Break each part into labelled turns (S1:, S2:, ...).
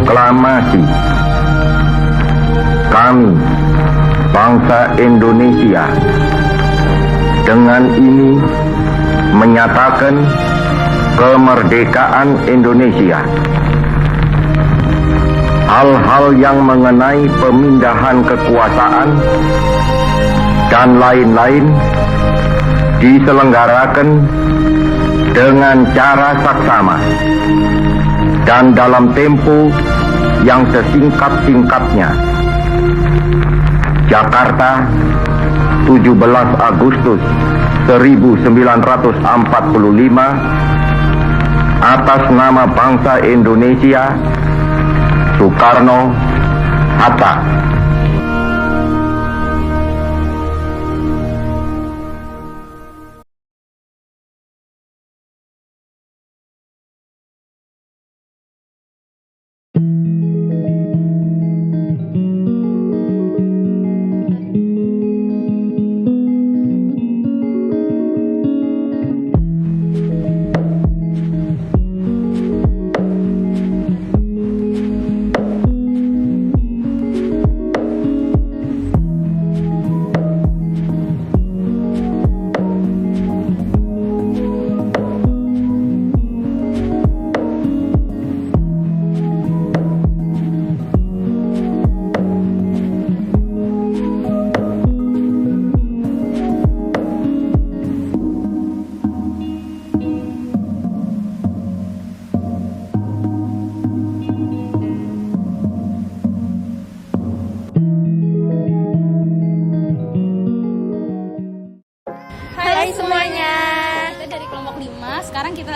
S1: Proklamasi. Kami, bangsa Indonesia, dengan ini menyatakan kemerdekaan Indonesia. Hal-hal yang mengenai pemindahan kekuasaan dan lain-lain diselenggarakan dengan cara saksama dan dalam tempo yang sesingkat-singkatnya. Jakarta, 17 Agustus 1945, atas nama bangsa Indonesia, Soekarno-Hatta.
S2: Hai semuanya. Kita dari kelompok 5. Sekarang kita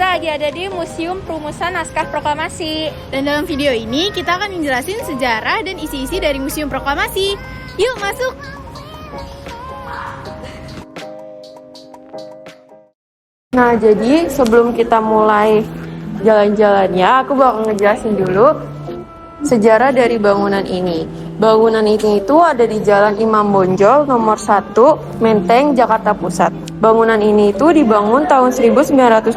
S2: lagi ada di Museum Perumusan Naskah Proklamasi.
S3: Dan dalam video ini kita akan menjelasin sejarah dan isi-isi dari Museum Proklamasi. Yuk masuk.
S4: Nah, jadi sebelum kita mulai jalan-jalannya, aku bakal ngejelasin dulu sejarah dari bangunan ini. Bangunan ini itu ada di Jalan Imam Bonjol nomor 1, Menteng, Jakarta Pusat. Bangunan ini itu dibangun tahun 1927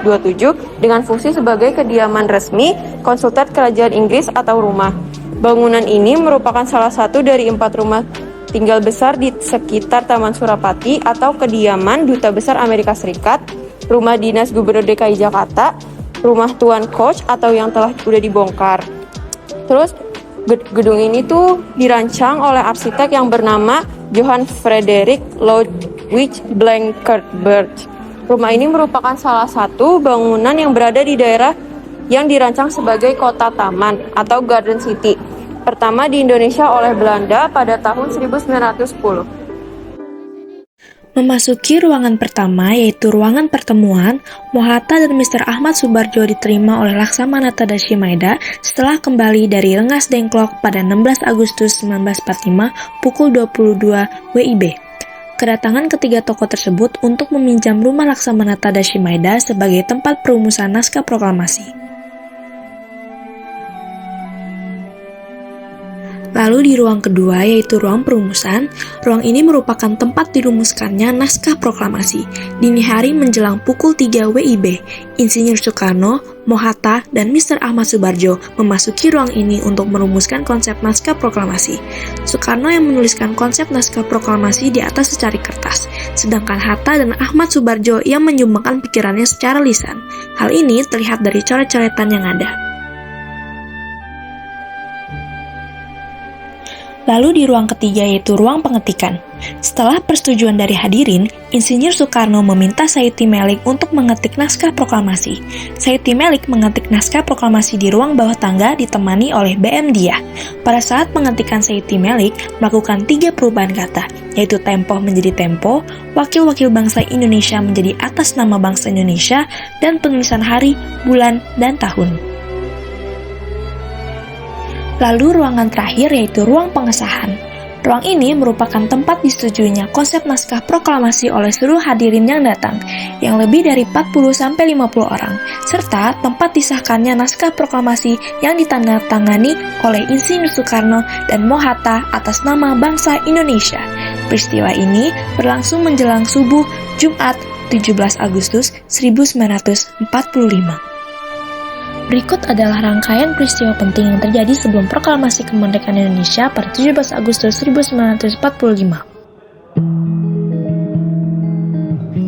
S4: dengan fungsi sebagai kediaman resmi konsulat kerajaan Inggris atau rumah. Bangunan ini merupakan salah satu dari 4 rumah tinggal besar di sekitar Taman Surapati atau kediaman Duta Besar Amerika Serikat, rumah dinas Gubernur DKI Jakarta, rumah Tuan Koch atau yang telah sudah dibongkar. Terus gedung ini tuh dirancang oleh arsitek yang bernama Johann Frederick Ludwig Blankenberg. Rumah ini merupakan salah satu bangunan yang berada di daerah yang dirancang sebagai kota taman atau Garden City pertama di Indonesia oleh Belanda pada tahun 1910.
S5: Memasuki ruangan pertama, yaitu ruangan pertemuan, Mohatta dan Mr. Ahmad Soebardjo diterima oleh Laksamana Tadashi Maeda setelah kembali dari Rengas Dengklok pada 16 Agustus 1945 pukul 22 WIB. Kedatangan ketiga tokoh tersebut untuk meminjam rumah Laksamana Tadashi Maeda sebagai tempat perumusan naskah proklamasi. Lalu di ruang kedua, yaitu ruang perumusan, ruang ini merupakan tempat dirumuskannya naskah proklamasi. Dini hari menjelang pukul 3 WIB, Insinyur Soekarno, Mohatta, dan Mr. Ahmad Soebardjo memasuki ruang ini untuk merumuskan konsep naskah proklamasi. Soekarno yang menuliskan konsep naskah proklamasi di atas secari kertas, sedangkan Hatta dan Ahmad Soebardjo yang menyumbangkan pikirannya secara lisan. Hal ini terlihat dari coret-coretan yang ada. Lalu di ruang ketiga, yaitu ruang pengetikan. Setelah persetujuan dari hadirin, Insinyur Soekarno meminta Said Timelik untuk mengetik naskah proklamasi. Said Timelik mengetik naskah proklamasi di ruang bawah tangga ditemani oleh BM Diah. Pada saat pengetikan, Said Timelik melakukan 3 perubahan kata, yaitu tempo menjadi tempo, wakil-wakil bangsa Indonesia menjadi atas nama bangsa Indonesia, dan penulisan hari, bulan, dan tahun. Lalu ruangan terakhir, yaitu ruang pengesahan. Ruang ini merupakan tempat disetujuinya konsep naskah proklamasi oleh seluruh hadirin yang datang, yang lebih dari 40-50 orang, serta tempat disahkannya naskah proklamasi yang ditandatangani oleh Insinyur Soekarno dan Mohatta atas nama bangsa Indonesia. Peristiwa ini berlangsung menjelang subuh Jumat 17 Agustus 1945. Berikut adalah rangkaian peristiwa penting yang terjadi sebelum proklamasi kemerdekaan Indonesia pada 17 Agustus 1945.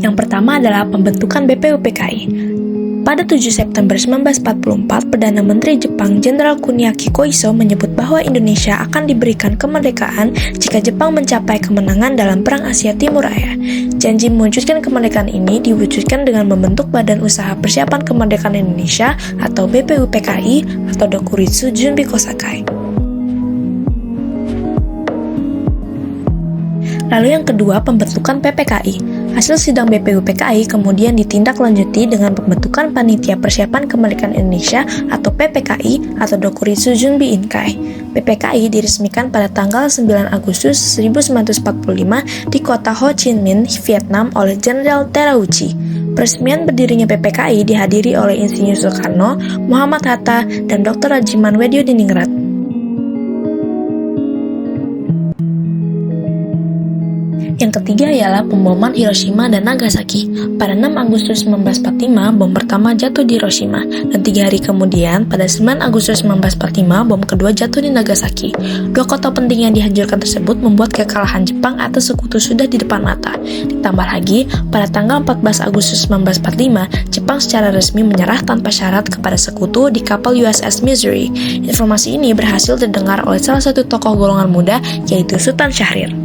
S5: Yang pertama adalah pembentukan BPUPKI. Pada 7 September 1944, Perdana Menteri Jepang Jenderal Kuniaki Koiso menyebut bahwa Indonesia akan diberikan kemerdekaan jika Jepang mencapai kemenangan dalam Perang Asia Timur Raya. Janji mewujudkan kemerdekaan ini diwujudkan dengan membentuk Badan Usaha Persiapan Kemerdekaan Indonesia atau BPUPKI atau Dokuritsu Junbi Kosakai. Lalu yang kedua, pembentukan PPKI. Hasil sidang BPUPKI kemudian ditindaklanjuti dengan pembentukan Panitia Persiapan Kemerdekaan Indonesia atau PPKI atau Dokuritsu Junbi Inkai. PPKI diresmikan pada tanggal 9 Agustus 1945 di kota Ho Chi Minh, Vietnam oleh Jenderal Terauchi. Peresmian berdirinya PPKI dihadiri oleh Insinyur Soekarno, Muhammad Hatta, dan Dr. Rajiman Weddiodiningrat. Yang ketiga ialah pemboman Hiroshima dan Nagasaki. Pada 6 Agustus 1945, bom pertama jatuh di Hiroshima, dan 3 hari kemudian, pada 9 Agustus 1945, bom kedua jatuh di Nagasaki. Dua kota penting yang dihancurkan tersebut membuat kekalahan Jepang atas sekutu sudah di depan mata. Ditambah lagi, pada tanggal 14 Agustus 1945, Jepang secara resmi menyerah tanpa syarat kepada sekutu di kapal USS Missouri. Informasi ini berhasil terdengar oleh salah satu tokoh golongan muda, yaitu Sultan Syahrir.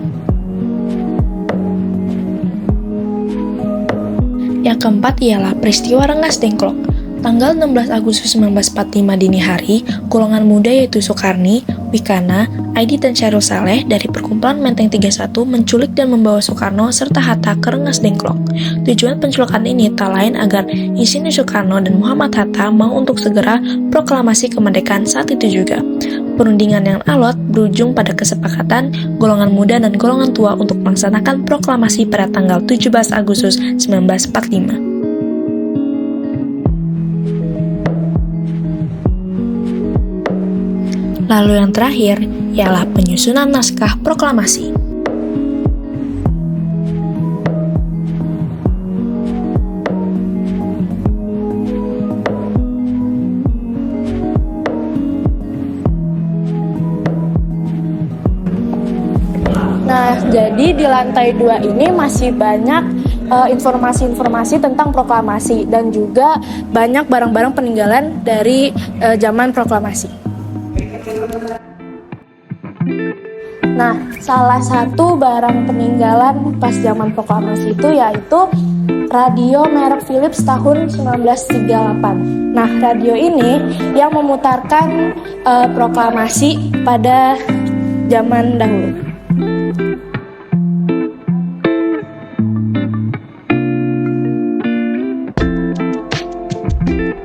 S5: Yang keempat ialah peristiwa Rengas Dengklok. Tanggal 16 Agustus 1945 dini hari, golongan muda yaitu Soekarni, Wikana, Aidi dan Syarul Saleh dari perkumpulan Menteng 31 menculik dan membawa Soekarno serta Hatta ke Rengas Dengklok. Tujuan penculikan ini tak lain agar Insinyur Soekarno dan Muhammad Hatta mau untuk segera proklamasi kemerdekaan saat itu juga. Perundingan yang alot berujung pada kesepakatan golongan muda dan golongan tua untuk melaksanakan proklamasi pada tanggal 17 Agustus 1945. Lalu yang terakhir ialah penyusunan naskah proklamasi.
S4: Nah, jadi di lantai 2 ini masih banyak informasi-informasi tentang proklamasi dan juga banyak barang-barang peninggalan dari zaman proklamasi. Nah, salah satu barang peninggalan pas zaman proklamasi itu yaitu radio merek Philips tahun 1938. Nah, radio ini yang memutarkan proklamasi pada zaman dahulu.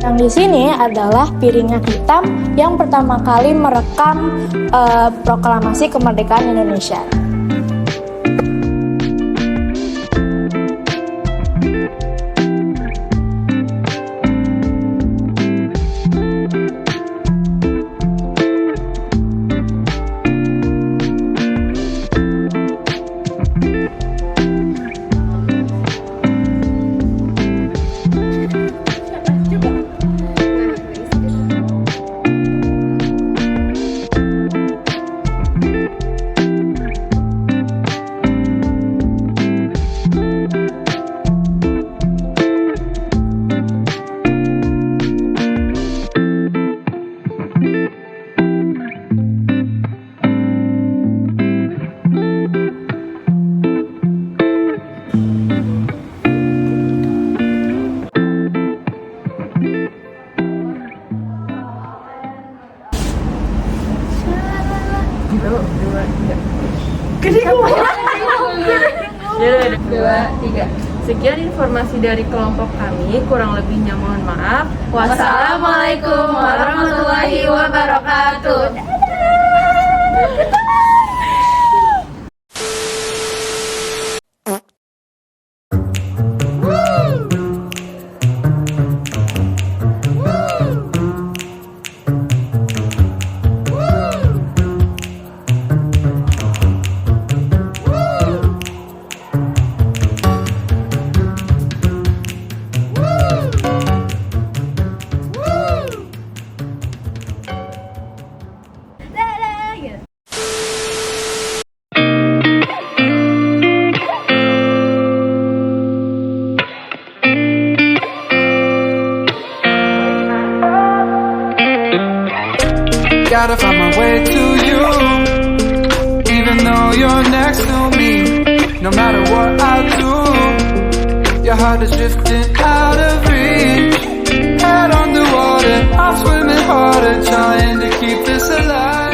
S4: Yang di sini adalah piringan hitam yang pertama kali merekam proklamasi kemerdekaan Indonesia.
S6: Sekian informasi dari kelompok kami, kurang lebihnya mohon maaf.
S2: Wassalamualaikum warahmatullahi wabarakatuh.
S7: Gotta find my way to you, even though you're next to me. No matter what I do, your heart is drifting out of reach. Head on the water, I'm swimming harder, trying to keep this alive.